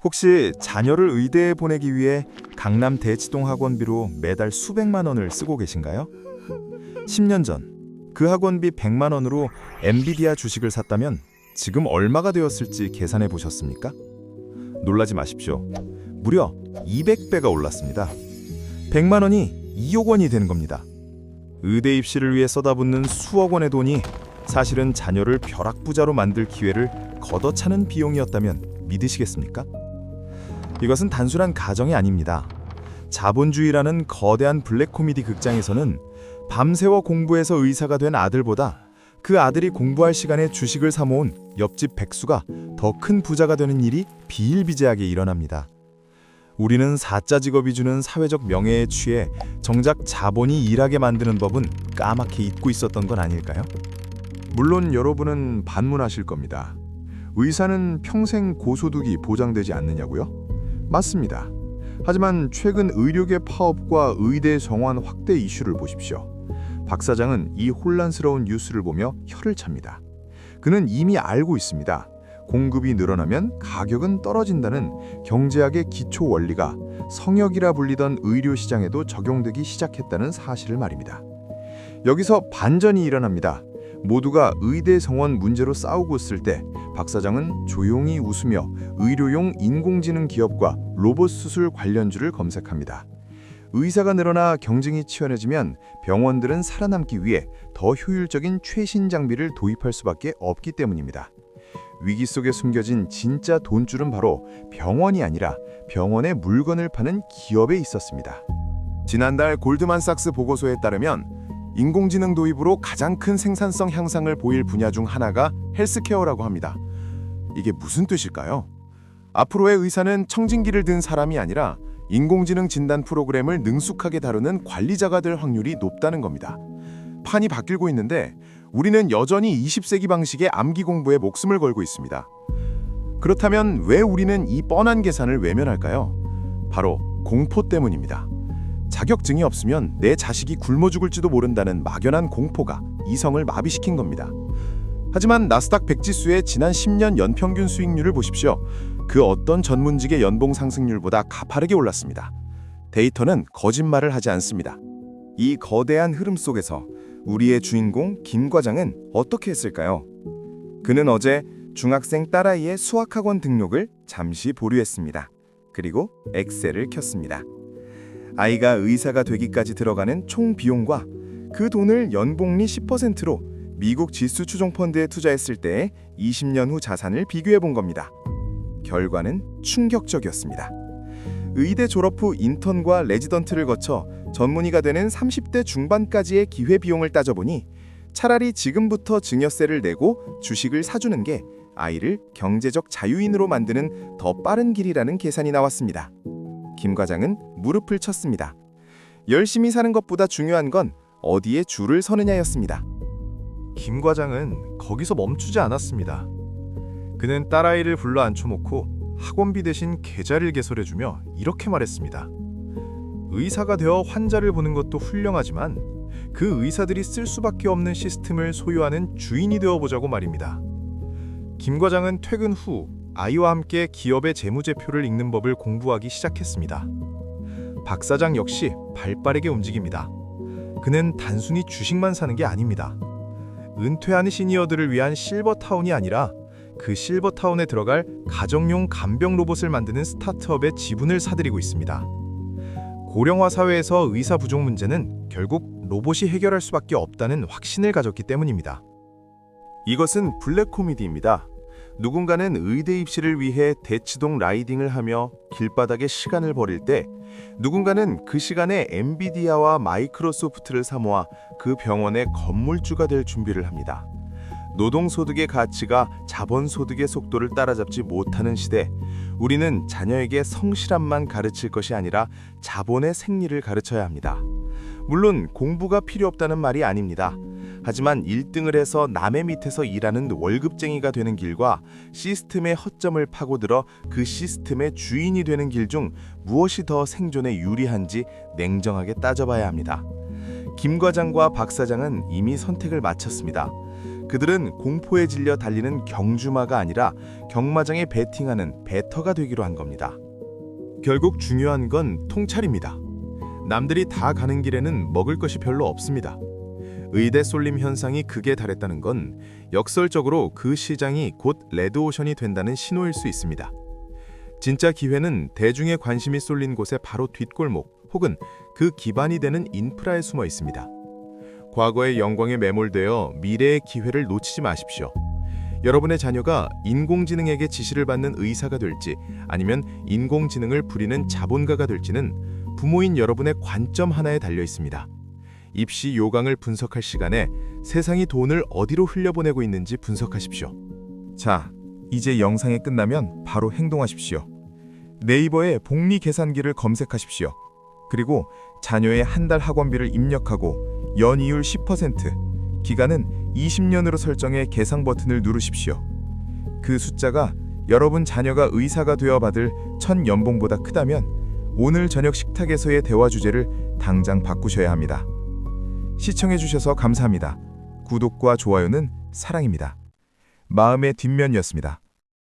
혹시 자녀를 의대에 보내기 위해 강남 대치동 학원비로 매달 수백만 원을 쓰고 계신가요? 10년 전 그 학원비 100만 원으로 엔비디아 주식을 샀다면 지금 얼마가 되었을지 계산해 보셨습니까? 놀라지 마십시오. 무려 200배가 올랐습니다. 100만 원이 2억 원이 되는 겁니다. 의대 입시를 위해 쏟아붓는 수억 원의 돈이 사실은 자녀를 벼락부자로 만들 기회를 걷어차는 비용이었다면 믿으시겠습니까? 이것은 단순한 가정이 아닙니다. 자본주의라는 거대한 블랙 코미디 극장에서는 밤새워 공부해서 의사가 된 아들보다 그 아들이 공부할 시간에 주식을 사모은 옆집 백수가 더 큰 부자가 되는 일이 비일비재하게 일어납니다. 우리는 사자 직업이 주는 사회적 명예에 취해 정작 자본이 일하게 만드는 법은 까맣게 잊고 있었던 건 아닐까요? 물론 여러분은 반문하실 겁니다. 의사는 평생 고소득이 보장되지 않느냐고요? 맞습니다. 하지만 최근 의료계 파업과 의대 정원 확대 이슈를 보십시오. 박 사장은 이 혼란스러운 뉴스를 보며 혀를 찹니다. 그는 이미 알고 있습니다. 공급이 늘어나면 가격은 떨어진다는 경제학의 기초 원리가 성역이라 불리던 의료 시장에도 적용되기 시작했다는 사실을 말입니다. 여기서 반전이 일어납니다. 모두가 의대 정원 문제로 싸우고 있을 때 박 사장은 조용히 웃으며 의료용 인공지능 기업과 로봇 수술 관련주를 검색합니다. 의사가 늘어나 경쟁이 치열해지면 병원들은 살아남기 위해 더 효율적인 최신 장비를 도입할 수밖에 없기 때문입니다. 위기 속에 숨겨진 진짜 돈줄은 바로 병원이 아니라 병원의 물건을 파는 기업에 있었습니다. 지난달 골드만삭스 보고서에 따르면 인공지능 도입으로 가장 큰 생산성 향상을 보일 분야 중 하나가 헬스케어라고 합니다. 이게 무슨 뜻일까요? 앞으로의 의사는 청진기를 든 사람이 아니라 인공지능 진단 프로그램을 능숙하게 다루는 관리자가 될 확률이 높다는 겁니다. 판이 바뀌고 있는데 우리는 여전히 20세기 방식의 암기 공부에 목숨을 걸고 있습니다. 그렇다면 왜 우리는 이 뻔한 계산을 외면할까요? 바로 공포 때문입니다. 자격증이 없으면 내 자식이 굶어 죽을지도 모른다는 막연한 공포가 이성을 마비시킨 겁니다. 하지만 나스닥 100지수의 지난 10년 연평균 수익률을 보십시오. 그 어떤 전문직의 연봉 상승률보다 가파르게 올랐습니다. 데이터는 거짓말을 하지 않습니다. 이 거대한 흐름 속에서 우리의 주인공 김 과장은 어떻게 했을까요? 그는 어제 중학생 딸아이의 수학학원 등록을 잠시 보류했습니다. 그리고 엑셀을 켰습니다. 아이가 의사가 되기까지 들어가는 총 비용과 그 돈을 연복리 10%로 미국 지수 추종 펀드에 투자했을 때의 20년 후 자산을 비교해 본 겁니다. 결과는 충격적이었습니다. 의대 졸업 후 인턴과 레지던트를 거쳐 전문의가 되는 30대 중반까지의 기회비용을 따져보니 차라리 지금부터 증여세를 내고 주식을 사주는 게 아이를 경제적 자유인으로 만드는 더 빠른 길이라는 계산이 나왔습니다. 김 과장은 무릎을 쳤습니다. 열심히 사는 것보다 중요한 건 어디에 줄을 서느냐였습니다. 김 과장은 거기서 멈추지 않았습니다. 그는 딸아이를 불러 앉혀놓고 학원비 대신 계좌를 개설해주며 이렇게 말했습니다. 의사가 되어 환자를 보는 것도 훌륭하지만 그 의사들이 쓸 수밖에 없는 시스템을 소유하는 주인이 되어보자고 말입니다. 김 과장은 퇴근 후 아이와 함께 기업의 재무제표를 읽는 법을 공부하기 시작했습니다. 박 사장 역시 발빠르게 움직입니다. 그는 단순히 주식만 사는 게 아닙니다. 은퇴하는 시니어들을 위한 실버타운이 아니라 그 실버타운에 들어갈 가정용 간병 로봇을 만드는 스타트업의 지분을 사들이고 있습니다. 고령화 사회에서 의사 부족 문제는 결국 로봇이 해결할 수밖에 없다는 확신을 가졌기 때문입니다. 이것은 블랙 코미디입니다. 누군가는 의대 입시를 위해 대치동 라이딩을 하며 길바닥에 시간을 버릴 때 누군가는 그 시간에 엔비디아와 마이크로소프트를 사모아 그 병원의 건물주가 될 준비를 합니다. 노동소득의 가치가 자본소득의 속도를 따라잡지 못하는 시대, 우리는 자녀에게 성실함만 가르칠 것이 아니라 자본의 생리를 가르쳐야 합니다. 물론 공부가 필요 없다는 말이 아닙니다. 하지만 1등을 해서 남의 밑에서 일하는 월급쟁이가 되는 길과 시스템의 허점을 파고들어 그 시스템의 주인이 되는 길 중 무엇이 더 생존에 유리한지 냉정하게 따져봐야 합니다. 김 과장과 박 사장은 이미 선택을 마쳤습니다. 그들은 공포에 질려 달리는 경주마가 아니라 경마장에 베팅하는 베터가 되기로 한 겁니다. 결국 중요한 건 통찰입니다. 남들이 다 가는 길에는 먹을 것이 별로 없습니다. 의대 쏠림 현상이 극에 달했다는 건 역설적으로 그 시장이 곧 레드오션이 된다는 신호일 수 있습니다. 진짜 기회는 대중의 관심이 쏠린 곳의 바로 뒷골목 혹은 그 기반이 되는 인프라에 숨어 있습니다. 과거의 영광에 매몰되어 미래의 기회를 놓치지 마십시오. 여러분의 자녀가 인공지능에게 지시를 받는 의사가 될지 아니면 인공지능을 부리는 자본가가 될지는 부모인 여러분의 관점 하나에 달려 있습니다. 입시 요강을 분석할 시간에 세상이 돈을 어디로 흘려보내고 있는지 분석하십시오. 자, 이제 영상이 끝나면 바로 행동하십시오. 네이버에 복리 계산기를 검색하십시오. 그리고 자녀의 한 달 학원비를 입력하고 연이율 10%, 기간은 20년으로 설정해 계산 버튼을 누르십시오. 그 숫자가 여러분 자녀가 의사가 되어 받을 첫 연봉보다 크다면 오늘 저녁 식탁에서의 대화 주제를 당장 바꾸셔야 합니다. 시청해주셔서 감사합니다. 구독과 좋아요는 사랑입니다. 마음의 뒷면이었습니다.